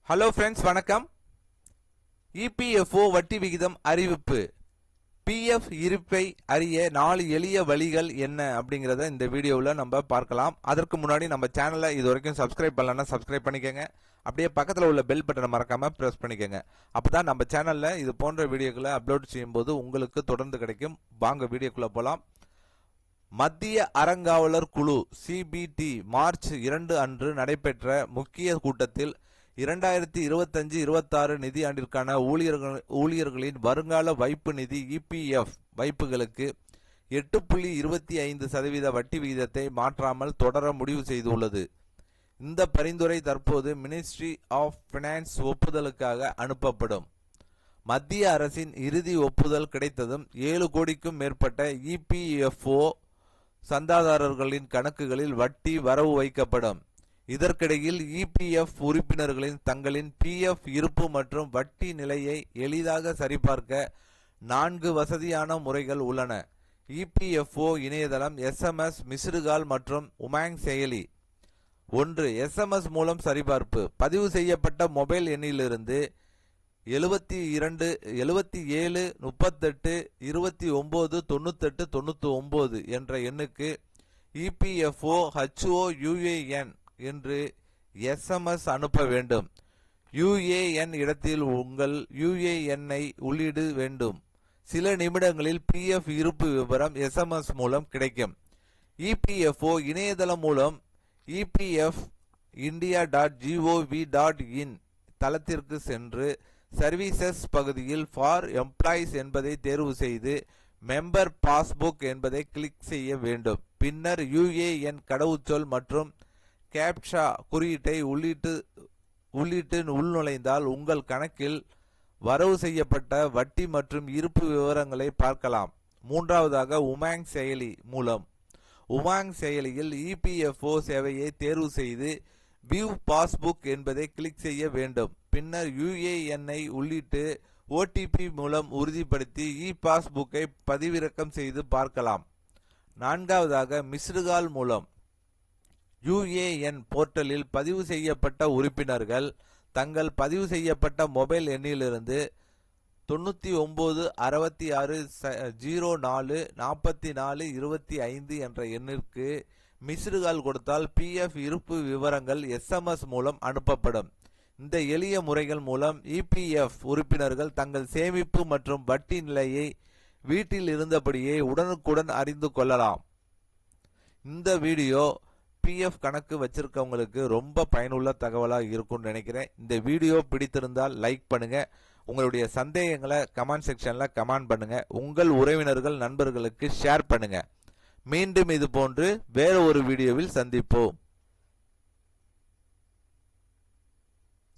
Hello friends, வணக்கம். EPFO வட்டி விகிதம் அறிவிப்பு. பிஎஃப் இருப்பை அறிய 4 எளிய வழிகள் என்ன அப்படிங்கிறத இந்த வீடியோவில் நம்ம பார்க்கலாம். அதற்கு முன்னாடி நம்ம சேனலை இது வரைக்கும் சப்ஸ்கிரைப் பண்ணலன்னா சப்ஸ்கிரைப் பண்ணிக்கோங்க. அப்படியே பக்கத்தில் உள்ள பெல் பட்டனை மறக்காம பிரஸ் பண்ணிக்கோங்க. அப்பதான் நம்ம சேனல்ல இது போன்ற வீடியோக்களை அப்லோட் செய்யும்போது உங்களுக்கு தொடர்ந்து கிடைக்கும். வாங்க வீடியோக்குள்ள போலாம். மத்திய அறங்காவலர் குழு சிபிடி மார்ச் 2 அன்று நடைபெற்ற முக்கிய கூட்டத்தில் 2025-26 நிதியாண்டிற்கான ஊழியர்களின் வருங்கால வைப்பு நிதி இபிஎஃப் வைப்புகளுக்கு 8.25% வட்டி விகிதத்தை மாற்றாமல் தொடர முடிவு செய்துள்ளது. இந்த பரிந்துரை தற்போது மினிஸ்ட்ரி ஆஃப் பினான்ஸ் ஒப்புதலுக்காக அனுப்பப்படும். மத்திய அரசின் இறுதி ஒப்புதல் கிடைத்ததும் 7 கோடிக்கும் மேற்பட்ட இபிஎஃப்ஓ சந்தாதாரர்களின் கணக்குகளில் வட்டி வரவு வைக்கப்படும். இதற்கிடையில் இபிஎஃப் உறுப்பினர்களின் தங்களின் பிஎஃப் இருப்பு மற்றும் வட்டி நிலையை எளிதாக சரிபார்க்க 4 வசதியான முறைகள் உள்ளன. இபிஎஃப்ஓ இணையதளம், எஸ்எம்எஸ், மிஸ்டுகால் மற்றும் உமாங் செயலி. 1. எஸ்எம்எஸ் மூலம் சரிபார்ப்பு. பதிவு செய்யப்பட்ட மொபைல் எண்ணிலிருந்து 72 77 38 29 98 99 என்ற எண்ணுக்கு இபிஎஃப்ஓ HOUAN என்று எஸ்எம்எஸ் அனுப்ப வேண்டும். யுஏஎன் இடத்தில் உங்கள் யுஏஎன்ஐ உள்ளிட வேண்டும். சில நிமிடங்களில் பிஎஃப் இருப்பு விவரம் எஸ்எம்எஸ் மூலம் கிடைக்கும். இபிஎஃப்ஓ இணையதளம் மூலம் இபிஎஃப் india.gov.in தளத்திற்கு சென்று சர்வீசஸ் பகுதியில் ஃபார் எம்ப்ளாயிஸ் என்பதை தேர்வு செய்து மெம்பர் பாஸ்புக் என்பதை கிளிக் செய்ய வேண்டும். பின்னர் யுஏஎன் கடவுச்சொல் மற்றும் கேப்சா குறியீட்டை உள்ளிட்டு உள்நுழைந்தால் உங்கள் கணக்கில் வரவு செய்யப்பட்ட வட்டி மற்றும் இருப்பு விவரங்களை பார்க்கலாம். 3வதாக உமாங் செயலி மூலம். உமாங் செயலியில் இபிஎஃப்ஓ சேவையை தேர்வு செய்து வியூ பாஸ்புக் என்பதை கிளிக் செய்ய வேண்டும். பின்னர் யுஏஎன்ஐ உள்ளிட்டு ஓடிபி மூலம் உறுதிப்படுத்தி இ பாஸ்புக்கை பதிவிறக்கம் செய்து பார்க்கலாம். 4வதாக மிஸ்டுகால் மூலம். யுஏஎன் போர்ட்டலில் பதிவு செய்யப்பட்ட உறுப்பினர்கள் தங்கள் பதிவு செய்யப்பட்ட மொபைல் எண்ணிலிருந்து 99 66 04 44 25 என்ற எண்ணிற்கு மிஸ்டுகால் கொடுத்தால் பிஎஃப் இருப்பு விவரங்கள் எஸ்எம்எஸ் மூலம் அனுப்பப்படும். இந்த எளிய முறைகள் மூலம் இபிஎஃப் உறுப்பினர்கள் தங்கள் சேமிப்பு மற்றும் வட்டி நிலையை வீட்டில் இருந்தபடியே உடனுக்குடன் அறிந்து கொள்ளலாம். இந்த வீடியோ பிஎஃப் கணக்கு வச்சிருக்கவங்களுக்கு ரொம்ப பயனுள்ள தகவலாக இருக்கும்னு நினைக்கிறேன். இந்த வீடியோ பிடித்திருந்தால் லைக் பண்ணுங்க. உங்களுடைய சந்தேகங்களை கமெண்ட் செக்ஷன்ல கமெண்ட் பண்ணுங்க. உங்கள் உறவினர்கள் நண்பர்களுக்கு ஷேர் பண்ணுங்க. மீண்டும் இது போன்று வேற ஒரு வீடியோவில் சந்திப்போம்.